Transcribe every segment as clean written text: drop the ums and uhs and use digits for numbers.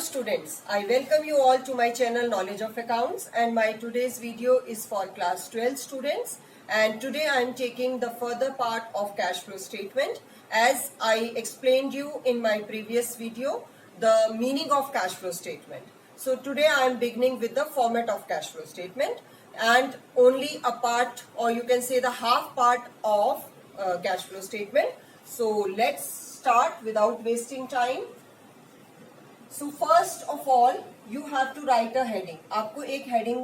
students, I welcome you all to my channel Knowledge of Accounts, and my today's video is for class 12 students, and today I am taking the further part of cash flow statement. As I explained you in my previous video the meaning of cash flow statement. So today I am beginning with the format of cash flow statement and only a part, or you can say the half part of cash flow statement. So let's start without wasting time. So first of all, you have to write a heading. आपको एक heading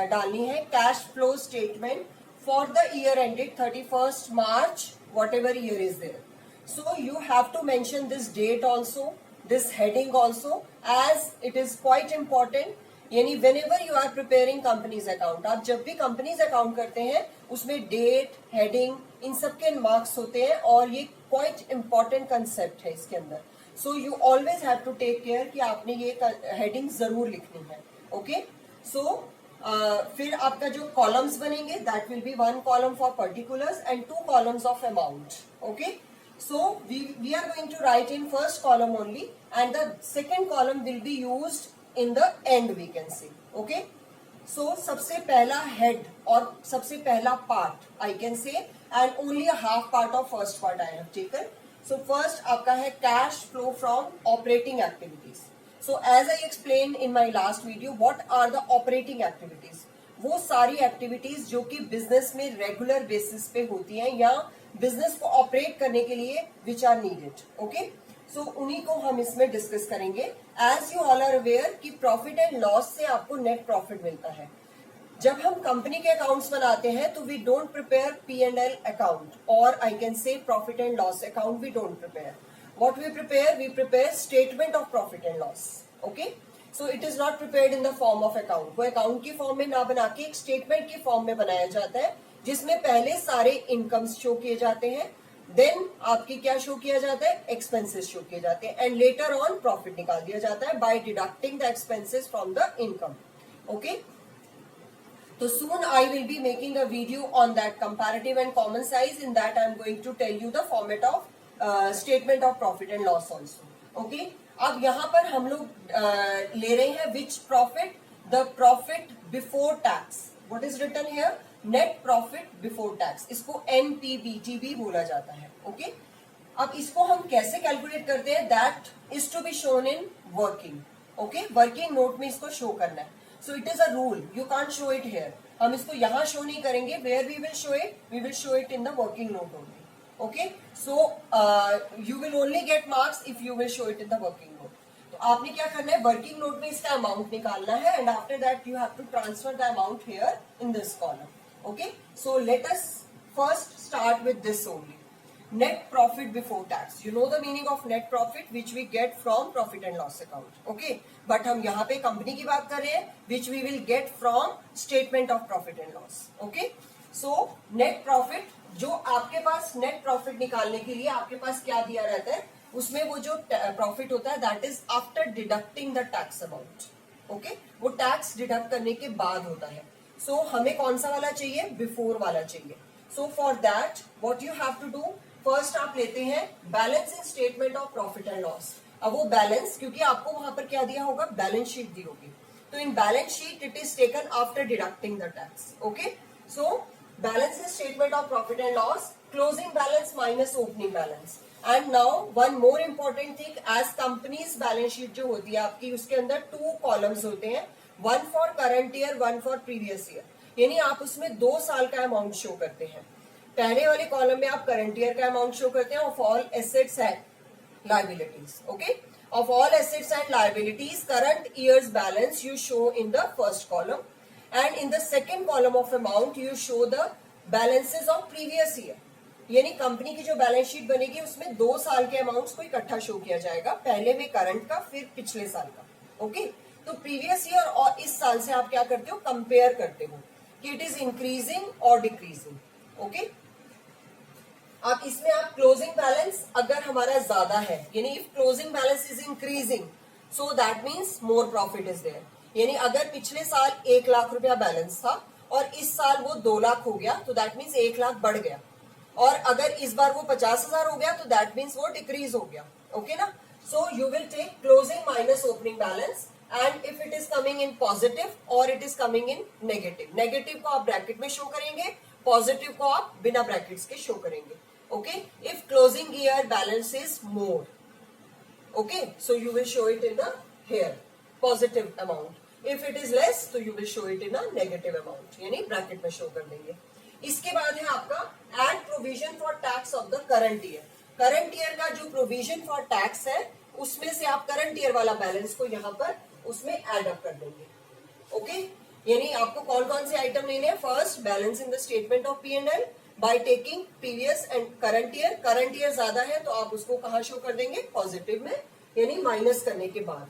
डालनी है cash flow statement for the year ended 31st March, whatever year is there. So you have to mention this date also, this heading also, as it is quite important. यानी whenever you are preparing company's account, आप जब भी company's account करते हैं उसमें date, heading इन सब के marks होते हैं और ये quite important concept है इसके अंदर. So you always have to take care कि आपने ये heading जरूर लिखनी है. Okay? So फिर आपका जो columns बनेंगे, that will be one column for particulars and two columns of amount. Okay? So we are going to write in first column only, and the second column will be used in the end, we can say. Okay? So सबसे पहला head और सबसे पहला part I can say, and only a half part of first part I have taken. So first आपका है cash flow from operating activities. So as I explained in my last video, what are the operating activities? वो सारी activities जो कि business में regular basis पे होती हैं या business को operate करने के लिए which are needed. Okay? So उन्हीं को हम इसमें discuss करेंगे. As you all are aware कि profit and loss से आपको net profit मिलता है. जब हम कंपनी के अकाउंट्स बनाते हैं तो we don't prepare P&L account और I can say profit and loss account. We don't prepare. What we prepare statement of profit and loss. Okay, so it is not prepared in the form of account. वो account की फॉर्म में ना बना के एक statement की फॉर्म में बनाया जाता है जिसमें पहले सारे इनकम्स शो किए जाते हैं, देन आपकी क्या शो किया जाता है, एक्सपेंसेस शो किए जाते हैं, एंड लेटर ऑन प्रॉफिट निकाल दिया जाता है by deducting the expenses from the income. Okay, so soon I will be making a video on that comparative and common size. In that I am going to tell you the format of statement of profit and loss also. Okay? अब यहाँ पर हम लोग ले रहे हैं which profit? The profit before tax. What is written here? Net profit before tax. इसको NPBT भी बोला जाता है. Okay? अब इसको हम कैसे कैलकुलेट करते हैं? That is to be shown in working. Okay? Working note में इसको शो करना है. So it is a rule. You can't show it here. हम इसको यहाँ शो नहीं करेंगे. Where we will show it? We will show it in the working note only. Okay? So you will only get marks if you will show it in the working note. तो आपने क्या करना है? Working note में इसका amount निकालना है, and after that you have to transfer the amount here in this column. Okay? So let us first start with this only. Net profit before tax. You know the meaning of net profit which we get from profit and loss account. Okay? But हम यहाँ पे company की बात कर रहे हैं which we will get from statement of profit and loss. Okay? So net profit, जो आपके पास net profit निकालने के लिए आपके पास क्या दिया रहता है, उसमें वो जो profit होता है that is after deducting the tax amount. Okay? वो tax deduct करने के बाद होता है. So हमें कौन सा वाला चाहिए? Before वाला चाहिए. So for that what you have to do? First आप लेते हैं balance in statement of profit and loss. अब वो बैलेंस, क्योंकि आपको वहां पर क्या दिया होगा, बैलेंस शीट दी होगी, तो in balance sheet it is taken after deducting the tax. Okay, so balance in statement of profit and loss, closing balance minus opening balance. And now one more important thing, as companies balance sheet जो होती है आपकी, उसके अंदर two columns होते हैं, one for current year, one for previous year. यानी आप उसमें 2 साल का अमाउंट शो करते हैं. पहले वाले कॉलम में आप करंट ईयर का अमाउंट शो करते हैं of all assets and liabilities. Okay, of all assets and liabilities current years balance you show in the first column, and in the second column of amount you show the balances of previous year. यानी company की जो balance sheet बनेगी उसमें 2 साल के amounts को इकट्ठा show किया जाएगा, पहले में करंट का, फिर पिछले साल का. ओके, तो प्रीवियस ईयर और इस साल से आप क्या करते हो, कंपेयर करते हो कि इट इज इंक्रीजिंग और डिक्रीजिंग. ओके, अब इसमें आप क्लोजिंग बैलेंस अगर हमारा ज्यादा है, यानी if closing balance is increasing, so that means more profit is there. यानी अगर पिछले साल 1 लाख रुपया बैलेंस था और इस साल वो 2 लाख हो गया, तो दैट मीन्स 1 लाख बढ़ गया. और अगर इस बार वो 50,000 हो गया तो दैट मीन्स वो डिक्रीज हो गया. ओके ना? So you will take closing minus opening balance, and if it is coming in positive or it is coming in negative. Negative को आप ब्रैकेट में शो करेंगे, पॉजिटिव को आप बिना ब्रैकेट्स के शो करेंगे. Okay, if closing year balance is more, okay, so you will show it in the here positive amount. If it is less, so you will show it in a negative amount, यानी bracket में show कर देंगे. इसके बाद है आपका add provision for tax of the current year. Current year का जो प्रोविजन फॉर टैक्स है उसमें से आप करंट ईयर वाला बैलेंस को यहाँ पर उसमें एड अप कर देंगे. ओके, यानी आपको कौन कौन से आइटम लेने हैं. First, balance in the statement of P&L by taking previous and current year. Current year ज्यादा है तो आप उसको कहाँ शो कर देंगे, पॉजिटिव में, यानी माइनस करने के बाद.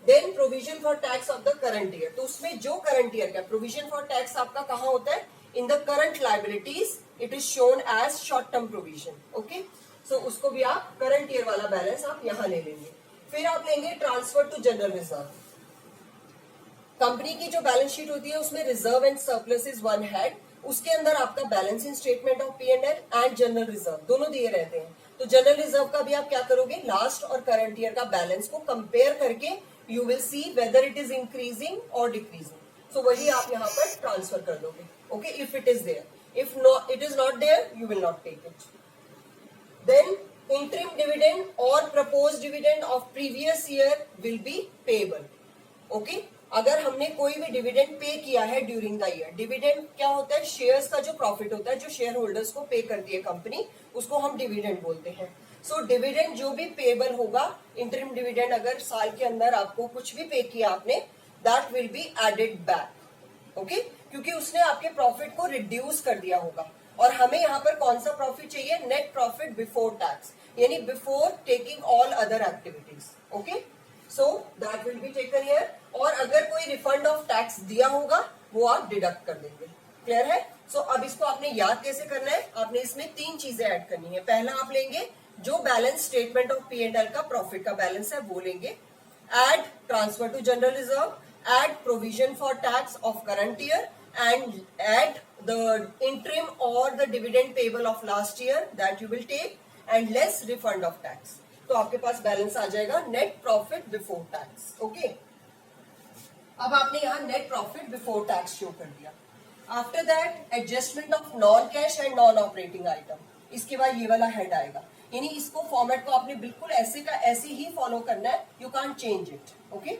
Then provision for tax of the current year. तो उसमें जो करंट ईयर का प्रोविजन फॉर टैक्स आपका कहाँ होता है, in the current liabilities. It is shown as short term provision. Okay, so उसको भी आप करंट ईयर वाला बैलेंस आप यहां ले लेंगे. फिर आप लेंगे transfer to general reserve. Company की जो बैलेंस शीट होती है उसमें reserve and surplus is one head. उसके अंदर आपका balance in statement of P&L and general reserve दोनों दिए रहते हैं. तो जनरल रिजर्व का भी आप क्या करोगे, लास्ट और करंट ईयर का बैलेंस को कंपेयर करके you will see whether it is increasing और डिक्रीजिंग. सो वही आप यहाँ पर ट्रांसफर कर दोगे. Okay, if it is there. If it is not there, you will not take it. Then interim dividend or proposed dividend of previous year will be payable. Okay? अगर हमने कोई भी डिविडेंड पे किया है during the year. Dividend क्या होता है, shares का जो प्रॉफिट होता है जो शेयर होल्डर्स को पे करती है कंपनी, उसको हम डिविडेंड बोलते हैं. सो डिविडेंड जो भी पेबल होगा, इंटरिम डिविडेंड अगर साल के अंदर आपको कुछ भी पे किया आपने, that will be added back. Okay, क्योंकि उसने आपके प्रॉफिट को रिड्यूस कर दिया होगा. और हमें यहाँ पर कौन सा प्रॉफिट चाहिए, नेट प्रॉफिट बिफोर टैक्स, यानी before taking all other activities. Okay, so that will be taken here. और अगर कोई रिफंड ऑफ टैक्स दिया होगा वो आप डिडक्ट कर देंगे. क्लियर है. सो अब इसको आपने याद कैसे करना है, आपने इसमें 3 चीजें ऐड करनी है. पहला आप लेंगे जो बैलेंस स्टेटमेंट ऑफ P&L का प्रॉफिट का बैलेंस है वो लेंगे. Add transfer to general reserve, add provision for tax of current year, and add the interim or the dividend payable of last year that you will take, and less refund of tax. तो आपके पास balance आ जाएगा net profit before tax. Okay, अब आपने यहाँ net profit before tax show कर दिया. After that adjustment of non cash and non operating item. इसके बाद ये वाला हेड आएगा, यानी इसको फॉर्मेट को आपने बिल्कुल ऐसे का ऐसे ही फॉलो करना है. You can't change it. Okay,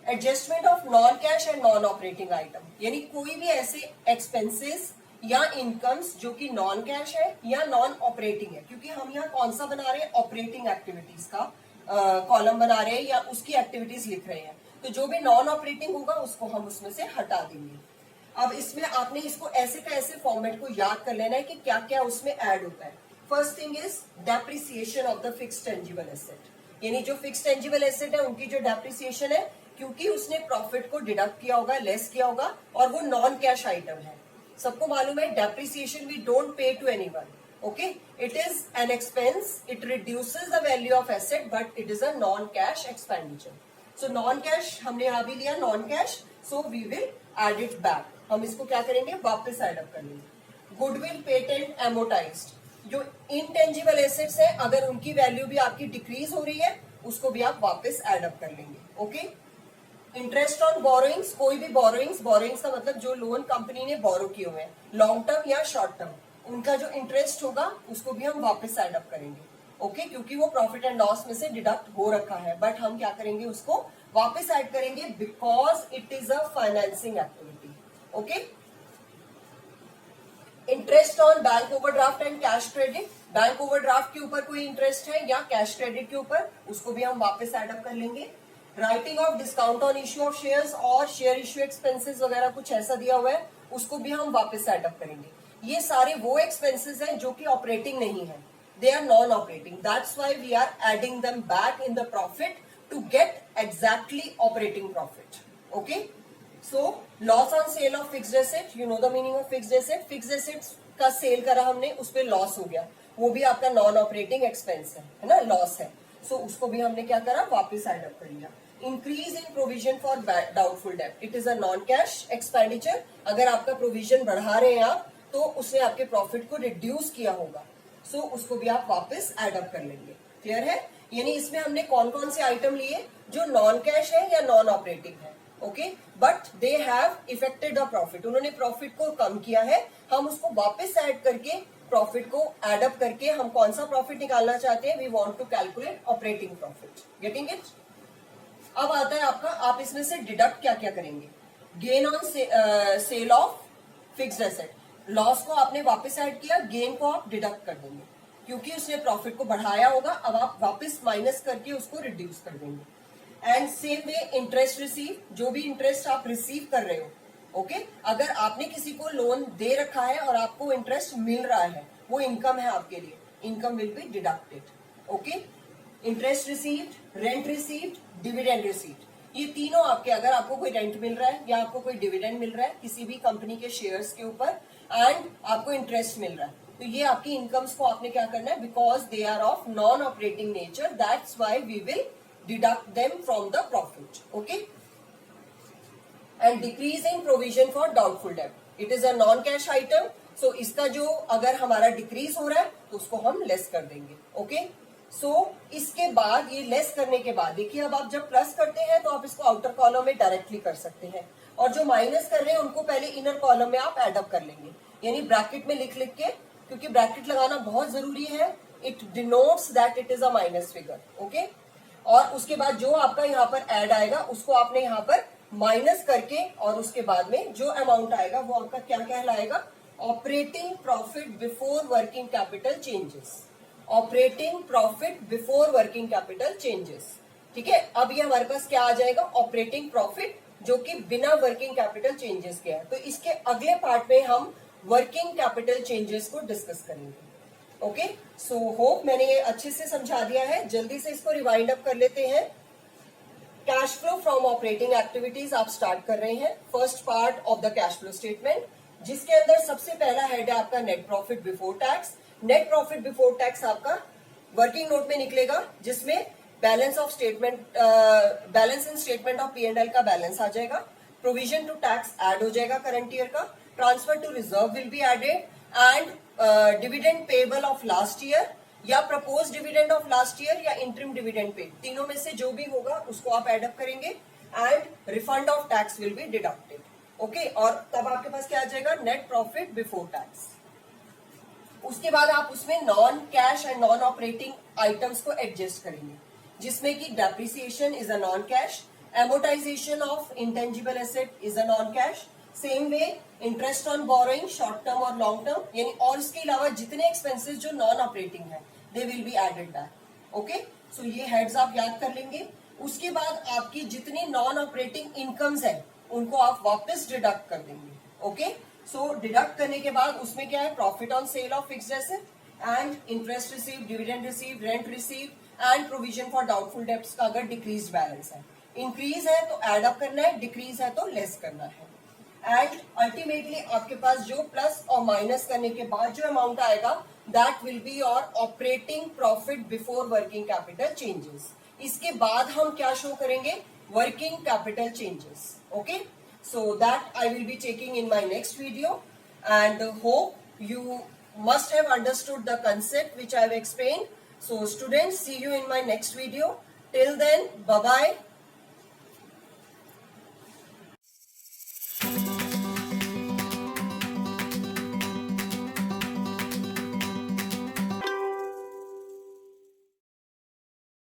adjustment of non cash and non operating item, यानी कोई भी ऐसे एक्सपेंसेस या इनकम्स जो कि नॉन कैश है या नॉन ऑपरेटिंग है. क्योंकि हम यहाँ कौन सा बना रहे हैं, ऑपरेटिंग एक्टिविटीज का कॉलम बना रहे हैं या उसकी एक्टिविटीज लिख रहे हैं. तो जो भी नॉन ऑपरेटिंग होगा उसको हम उसमें से हटा देंगे. अब इसमें आपने इसको ऐसे का ऐसे फॉर्मेट को याद कर लेना है कि क्या क्या उसमें ऐड होता है. First thing is depreciation of the fixed tangible asset, यानी जो फिक्स्ड टेंजिबल एसेट है उनकी जो डेप्रिसिएशन है, क्योंकि उसने प्रॉफिट को डिडक्ट किया होगा, लेस किया होगा, और वो नॉन कैश आइटम है. सबको मालूम है depreciation we don't pay to anyone. Okay, it is an expense, it reduces the value of asset, but it is a non cash expenditure. So non cash हमने यहां भी लिया non cash, so we will add it back. हम इसको क्या करेंगे, वापस add up कर लेंगे. गुडविल, पेटेंट, एमोटाइज्ड, जो इनटेंजिबल एसेट्स है, अगर उनकी वैल्यू भी आपकी डिक्रीज हो रही है उसको भी आप वापस एड अप कर लेंगे. ओके, इंटरेस्ट ऑन बोरोइंग्स, कोई भी बोरोइंग्स, बोरोइंग्स का मतलब जो लोन कंपनी ने बोरो किए हुए हैं, लॉन्ग टर्म या शॉर्ट टर्म, उनका जो इंटरेस्ट होगा उसको भी हम वापस एड अप करेंगे. ओके, क्योंकि वो प्रॉफिट एंड लॉस में से डिडक्ट हो रखा है, बट हम क्या करेंगे, उसको वापस ऐड करेंगे because it is a financing activity. Okay, interest on bank overdraft and cash credit, bank overdraft के ऊपर कोई इंटरेस्ट है या कैश क्रेडिट के ऊपर, उसको भी हम वापस एड अप कर लेंगे. Writing of discount on issue of shares और शेयर इश्यू एक्सपेंसेस वगैरह कुछ ऐसा दिया हुआ है, उसको भी हम वापस एड अप करेंगे. ये सारे वो एक्सपेंसेस हैं जो कि ऑपरेटिंग नहीं है, they are non operating. That's why we are adding them back in the profit to get exactly operating profit. Okay, so loss on sale of fixed asset, you know the meaning of fixed asset. Fixed assets का sale करा हमने, उस पर loss हो गया, वो भी आपका नॉन ऑपरेटिंग एक्सपेंस है ना, लॉस है. सो उसको भी हमने क्या करा, वापस एड अप कर लिया. Increase in provision for doubtful debt, it is a non cash expenditure. अगर आपका प्रोविजन बढ़ा रहे हैं आप, तो उसने आपके प्रॉफिट को रिड्यूस किया होगा, सो उसको भी आप वापस एड अप कर लेंगे. क्लियर है. यानी इसमें हमने कौन कौन से आइटम लिए जो नॉन कैश है या नॉन ऑपरेटिंग है, okay, but they have affected the profit, उन्होंने प्रॉफिट को कम किया है, हम उसको वापस ऐड करके प्रॉफिट को एड अप करके हम कौन सा प्रॉफिट निकालना चाहते हैं, we want to calculate operating profit, getting it. अब आता है आपका, आप इसमें से डिडक्ट क्या क्या करेंगे, gain on sale of fixed asset, loss को आपने वापस ऐड किया, गेन को आप डिडक्ट कर देंगे क्योंकि उसने प्रॉफिट को बढ़ाया होगा, अब आप वापस माइनस करके उसको रिड्यूस कर देंगे। And same way interest receive, जो भी इंटरेस्ट आप रिसीव कर रहे हो, ओके, अगर आपने किसी को लोन दे रखा है और आपको इंटरेस्ट मिल रहा है, वो इनकम है आपके लिए, income will be deducted, okay. Interest received, rent received, dividend received, ये तीनों आपके, अगर आपको कोई रेंट मिल रहा है या आपको कोई डिविडेंड मिल रहा है किसी भी कंपनी के शेयर्स के ऊपर एंड आपको इंटरेस्ट मिल रहा है, तो ये आपकी इनकम्स को आपने क्या करना है, because they are of non operating nature, that's why we will deduct them from the profit, okay. And decrease in provision for doubtful डेब्ट, it is a non cash item, so इसका जो अगर हमारा डिक्रीज हो रहा है तो उसको हम लेस कर देंगे, ओके। सो इसके बाद ये लेस करने के बाद देखिए, अब आप जब प्लस करते हैं तो आप इसको आउटर कॉलम में डायरेक्टली कर सकते हैं, और जो माइनस कर रहे हैं उनको पहले इनर कॉलम में आप एड अप कर लेंगे, यानी ब्रैकेट में लिख लिख के, क्योंकि ब्रैकेट लगाना बहुत जरूरी है, it denotes that it is a minus figure, okay. और उसके बाद जो आपका यहाँ पर ऐड आएगा उसको आपने यहाँ पर माइनस करके, और उसके बाद में जो अमाउंट आएगा वो आपका क्या कहलाएगा, operating profit before working capital changes, operating profit before working capital changes, ठीक है। अब ये हमारे पास क्या आ जाएगा, ऑपरेटिंग प्रॉफिट, जो कि बिना वर्किंग कैपिटल चेंजेस के है। तो इसके अगले पार्ट में हम वर्किंग कैपिटल चेंजेस को डिस्कस करेंगे, ओके। सो होप मैंने ये अच्छे से समझा दिया है, जल्दी से इसको रिवाइंड अप कर लेते हैं। Cash flow from operating activities आप स्टार्ट कर रहे हैं, first part of the cash flow statement, जिसके अंदर सबसे पहला हेड है आपका net profit before tax. Net profit before tax आपका वर्किंग नोट में निकलेगा, जिसमें balance of statement, balance in statement of P&L का बैलेंस आ जाएगा, प्रोविजन टू टैक्स ऐड हो जाएगा करंट ईयर का, transfer to reserve will be added, and dividend payable of last year या propose dividend of last year या interim dividend paid, तीनों में से जो भी होगा उसको आप एड अप करेंगे, and refund of tax will be deducted, okay. और तब आपके पास क्या आ जाएगा, नेट प्रॉफिट बिफोर टैक्स। उसके बाद आप उसमें non cash and non operating items को एडजस्ट करेंगे, जिसमें कि depreciation is a non cash, amortisation of intangible asset is a non cash, same way interest on borrowing short term और long term, यानी और इसके अलावा जितने एक्सपेंसेस जो नॉन ऑपरेटिंग है they will be added back, okay. So ये heads आप याद कर लेंगे। उसके बाद आपकी जितनी नॉन ऑपरेटिंग इनकम्स है उनको आप वापस डिडक्ट कर देंगे, ओके। सो डिडक्ट करने के बाद उसमें क्या है, profit on sale of fixed asset and interest receive, dividend receive, rent receive and provision for doubtful debts का अगर डिक्रीज बैलेंस है, इंक्रीज है तो एड अप करना है, डिक्रीज है तो लेस करना है, एंड अल्टीमेटली आपके पास जो प्लस और माइनस करने के बाद जो अमाउंट आएगा that will be your operating profit before working capital changes. इसके बाद हम क्या शो करेंगे, working capital changes, okay. So that I will be taking in my next video, and hope you must have understood the concept which I have explained. So students, see you in my next video. Till then, bye bye.